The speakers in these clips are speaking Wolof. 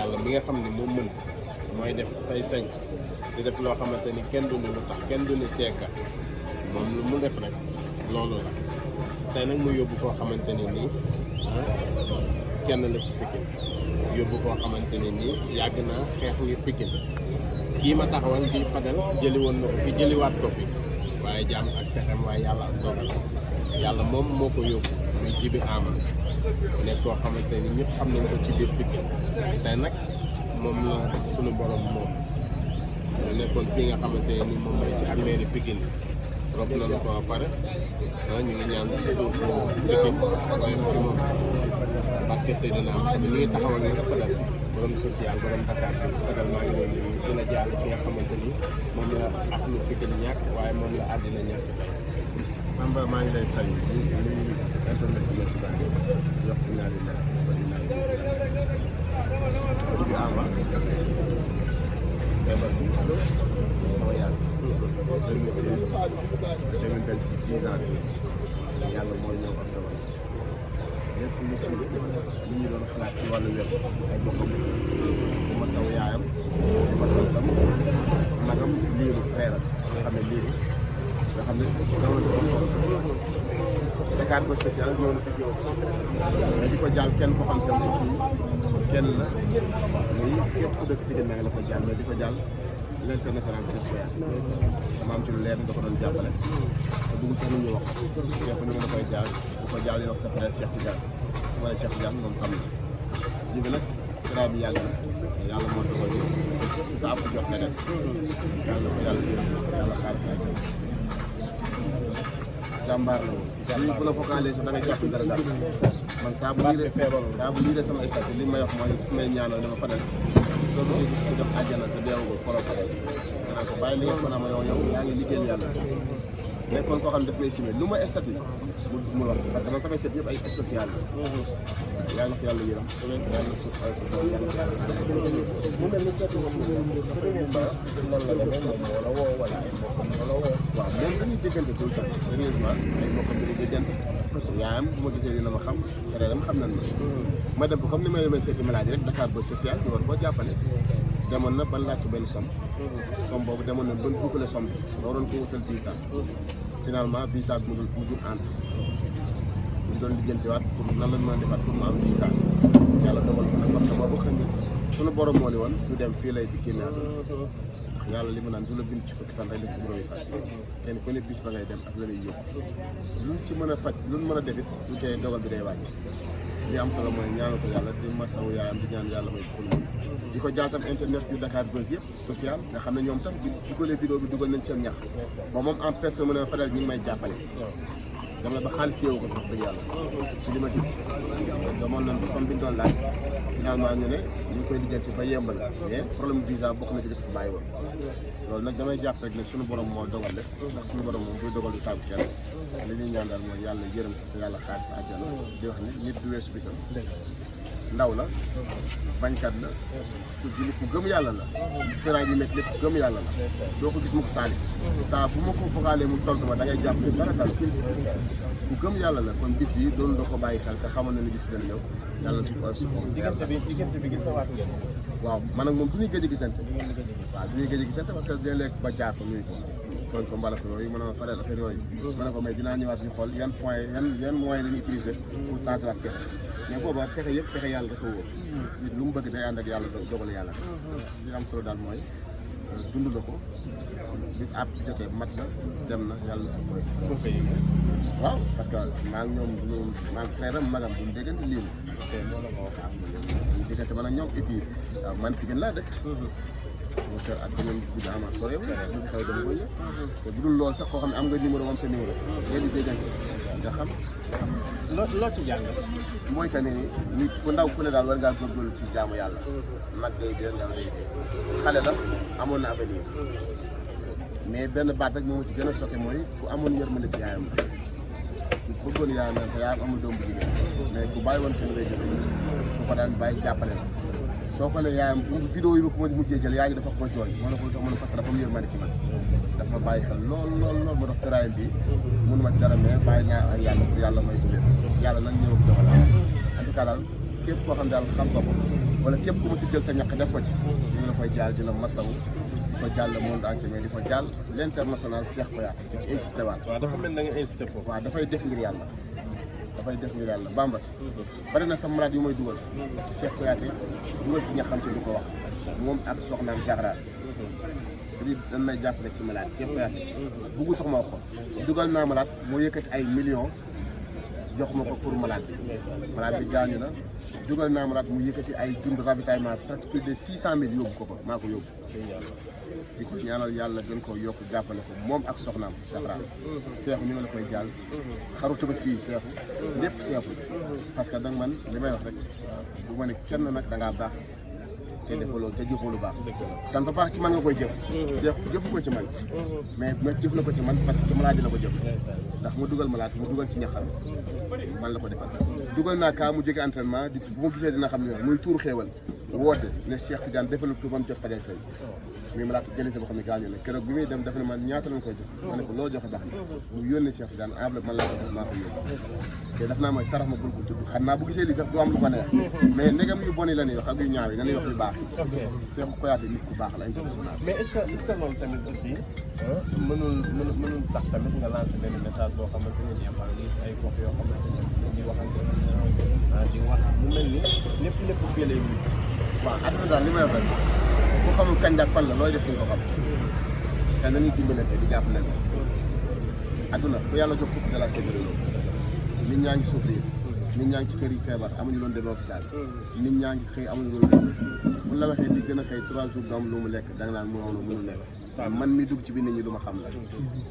yàlla mi nga xam ne moom mën mooy def tey sañ di def loo xamante ni kenn du ni lu tax kenn du ni seeka moom lu mu def rek loolu la tey nag mu yóbbu koo xamante ni nii kenn la ci Pikine yóbbu koo xamante ni nii yàgg naa xeex ngir Pikine kii ma taxawal di Fadel jëli woon na ko fi jëliwaat ko fi waaye jaam ak pexem waaye yàlla ak dogal yàlla moom moo ko yóbbu muy Djiby Ama nekk koo xamante ni ñëpp xam nañ ko ci biir Pikine tey nag moom la sunu borom moom mu nekkoon fii nga xamante ni moom mooy ci armeeri Pikine rob nañu ko ba pare ñu ngi ñaan suuf Pikine waaye ci moom parce que Seydina am xam ni ngi taxawal nga Fadel borom social borom Dakar bi Fadel maa ngi leen di gën a jàll ki nga xamante ni moom la axlu Pikine ñàkk waaye moom la àddina ñàkk Mamba maa ngi lay fay ñu internet bi si baax yokk ñaari la Djiby Ama feebar bi sama yàlla 2016 2026 10 ans yàlla mooy ñëw ak dogal lépp lu ci li ñu doon xalaat ci wàllu wér ay bokkam di ma saw yaayam di ma saw tam magam liiru frère nga xam ne liiru nga xam ne dama ko sol Dakar ba spécial ñëw na fi ñëw mais di ko jàll kenn ko xam tam aussi kenn la muy képp ku dëkk Pikine la ko jàll mais di ko jàll l'international CPA dama am ci lu leer da ko doon jàppale te bëggul sax nit ñi wax képp ni ma da koy jàll bu ko jàll yi wax sa frère Cheikh Tidiane su ma nee Cheikh Tidiane moom xam na Djiby nag traay bi yàgg na yàlla moo dogal sa àpp jot nga dem yàlla ko yàlla xaar ko ak jàmbaar la woon bu la focalisé da nga jàpp dara daal man saa bu liiree sama statut li may wax mooy fu may ñaanal dama Fadel soo bëggee gis ko jox àjjana te deewagul xoolal Fadel danaa ko bàyyi li nga ko naa ma yow yaa ngi liggéeyal yàlla nekkoon koo xam ne daf may simé lu ma statut mu wax parce que man samay set yëpp ay social la yàlla na ko yàlla yërëm yàlla suuf ay suuf yàlla mu mel ni seetu moom lan la demee moom moo la woo wala ay mbokkam moo la woo waaw moom dañuy déggante tout le temps sérieusement ay mbokkam dañuy déggante yaayam bu ma gisee dina ma xam frèram xam nañ ma dem ko comme ni may demee seeti maladie rek Dakar ba social di war koo jàppale demoon na ban laaj ko benn somme boobu demoon na ban boucler somme bi waroon ko wutal visa finalement visa bi mujjul entre ñu doon lijjantiwaat pour nan la mën a defaat pour mu am visa yàlla dogal ko nag parce que boobu xëy na sunu borom moo ni woon du dem fii lay di génne yàlla li ma naan du la bind ci fukki fan rek la ci juróomi fan kenn ku ne bis ba ngay dem ak la lay yóbbu luñ ci mën a faj luñ mën a defit lu tey dogal bi day wàññi li am solo mooy ñaanal ko yàlla di masawu yaayam di ñaan yàlla may ko di ko jaal tam internet yu Dakar Buzz yëpp social nga xam ne ñoom tam bi dugalee vidéo bi dugal nañ seen ñax ba moom en personne mu ne Fadel ñu ngi may jàppale dem na ba xaalis téewu ko wax dëgg yàlla ci li ma gis demoon nañ ba somme bi ñu doon laaj finalement ñu ne ñu ngi koy lijjanti ba yembal mais problème visa bokk na ci dëkk fi bàyyi woon loolu nag damay jàpp rek ne suñu borom moo dogal lépp ndax suñu borom moom buy dogal du tàggu kenn li ñuy ñaan daal mooy yàlla yërëm ko te yàlla xaar ko àjjana di wax ni nit du weesu bisam ndaw la bañkat la ku ji ku gëm yàlla la feraay yi nekk lépp gëm yàlla la doo ko gis mu ko saali saa bu ma ko vocalé mu tontu ma da ngay jàpp ne dara dal ku gëm yàlla la kon bis bi doon doo ko bàyyi xel te xamoon na ne bis bi dana ñëw yàlla na suuf si foofu diggante bi gisawaat ngeen waaw man ak moom du ñuy gëj a gisante waaw du ñuy gëj a gisante parce que dina lekk ba jaar fa nuyu ko kon ko mbala ko yooyu mën a Fadel affaire yooyu mën na ko mais dinaa ñëwaat ñu xool yan point yan moyens la ñuy utiliser pour changer waat pexe mais booba pexe yëpp pexe yàlla da ko wóor nit lu mu bëgg day ànd ak yàlla dogal yàlla li am solo daal mooy dund la ko bi àpp jotee mat na dem na yàlla na sa fay waaw parce que maa ngi ñoom duñu maa ngi frère am magam duñu déggante lii moo la ko wax duñu déggante man ak ñoom et puis man Pikine laa dëkk sama kër ak beneen Djiby Ama sore bu xew dama koy yëg te bu dul lool sax koo xam ne am nga numéro moom sa numéro ngeen di déggante nga xam loo ci jàng mooy que ne nit ku ndaw ku ne daal war ngaa góorgóorlu ci jaamu yàlla mag day dee ndaw day dee xale la amoon na avenir mais benn baat rek moom ci gën a sokke mooy ku amoon yërmande ci yaayam ku bëggoon yaayam naan te yaayam amul doom bu jigéen mais ku bàyyi woon xel lay jëfe ku ko daan bàyyi jàppale la soo xoolee yaayam vidéo yi ba ko mujjee jël yaay gi dafa ko jooy moo ne ko tax ma ne parce que dafa am yërmande ci man daf ma bàyyi xel lool ma dox tëraayam bi mënu ma ci dara mais bàyyi ñaar ak yàlla pour yàlla may ko leen yàlla nag ñëw ak dogal en tout cas daal képp koo xam daal xam nga ko wala képp ku mu si jël sa ñaq def ko ci dina la koy jaal dina masawu di ko jàll le monde entier mais di ko jàll l'international Cheikh Kouyaté di ci insisté waat. waaw dafa mel da nga insisté foofu. waaw dafay def ngir yàlla dafay def ngir yàlla Bamba bari na sa malade yu may dugal Cheikh Kouyaté dugal ci ñaxam te du ko wax moom ak soxnaam Zahra di dañ may jàppale ci malade Cheikh Kouyaté bëggul sax ma wax ko dugal naa malade moo yëkkati ay millions jox ma ko pour malade bi gaañu na dugal naa malade mu yëkkati ay dund ravitaillement presque plus de 600 000 yóbbu ko ko maa ko yóbbu di ko ñaanal yàlla gën koo yokk jàppale ko moom ak soxnaam Zahra Seexu ñu ngi la koy jàll xaru tabaski yi Seexu lépp Seexu parce que danga man li may wax rek bu ma ne kenn nag da ngaa baax te defaloo te jëfoo lu baax sant ba baax ci man nga koy jëf Seexu jëfu ko ci man mais jëf na ko ci man parce que ci malade la ko jëf ndax mu dugal malade mu dugal ci ñaxam man la ko defal dugal naa kaa mu jóge entraînement di bu ma gisee dina xam ne muy tuur xéewal woote ne Cheikh Tidiane defal ko ba mu jot fajal tey muy malade jëlee sa boo xam ne gaañoo na keroog bi muy dem def ne man ñaata lañ koy jox ma ne ko loo joxe baax na mu yónnee Cheikh Tidiane enveloppe man laa ko jox maa ko yóbbu te daf naa mooy sarax ma bul ko tudd xam naa bu gisee lii sax du am lu ko neex mais ndegam yu bon yi la ñuy wax ak yu ñaaw yi nañuy wax yu baax Cheikh Kouyaté nit ku baax la international mais est-ce que loolu tamit aussi mënul tax tamit nga lancé benn message boo xamante ne nii am gis ay gox yoo xamante ne di waxante di wax mu mel ni lépp fii lay mujj. waaw àdduna daal li may wax rek ku xamul kañ ak fan la looy def ni ko xam te nañuy dimbalante di jàppalante àdduna ku yàlla jox fukk de la séddale nit ñaa ngi souffrir nit ñaa ngi ci kër yi feebar amuñu loon demee hôpital nit ñaa ngi xëy amuñu loon dem bu la waxee di gën a xëy 3 jours doom lu mu lekk da nga naan mënu lekk man mi dugg ci biir nit ñi du ma xam la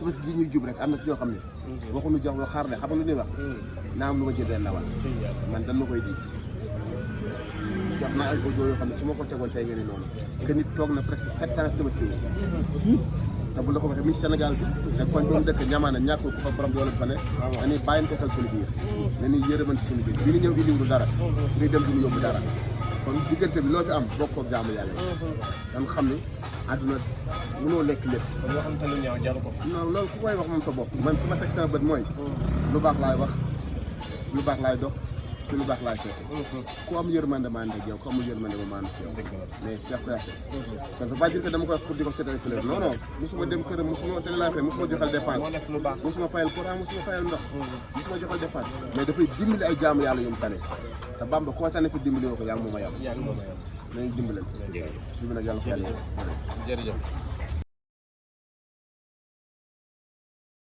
parce que gi ñuy jub rek am na ci ñoo xam ne waxuñu jox loo xaar ne xam nga lu ñuy wax naa am lu ma jëndee ndawal man dan ma koy diis jox naa ay audio yoo xam ne su ma ko tegoon tey ngeen ni noonu que nit toog na presque 7 ans tabaski te bu la ko waxee mi ngi Sénégal bi c'est kon doon dëkk ñamaana ñàkkul ko fa borom doole fa ne dañuy bàyyante xel suñu biir dañuy yërëmante suñu biir bi ñu ñëw indiwul dara ñu dem duñu yóbbu dara kon diggante bi loo fi am bokkoo jaamu yàlla dañ xam ne àdduna mënoo lekk lépp kon yoo xam te lu ñaaw jaru ko non loolu ku koy wax moom sa bopp man fi ma teg sama bët mooy lu baax laay wax lu baax laay dox ci lu baax laay seete ku am yërmande maa ngi yow ku amul yërmande ma maa ngi ci yow mais Cheikh Kouyaté ça ne veut pas dire que dama koy wax pour di ko seetal fleur non non musuma dem këram musuma télé laa fay musuma joxal dépense musuma fayal courant musuma fayal ndox musuma joxal dépense mais dafay dimbali ay jaamu yàlla yu mu tane te Bamba koo tane te dimbali woo ko yaa ngi moom a yam nañu dimbalal fi mu nag yàlla ko yàlla jërëjëf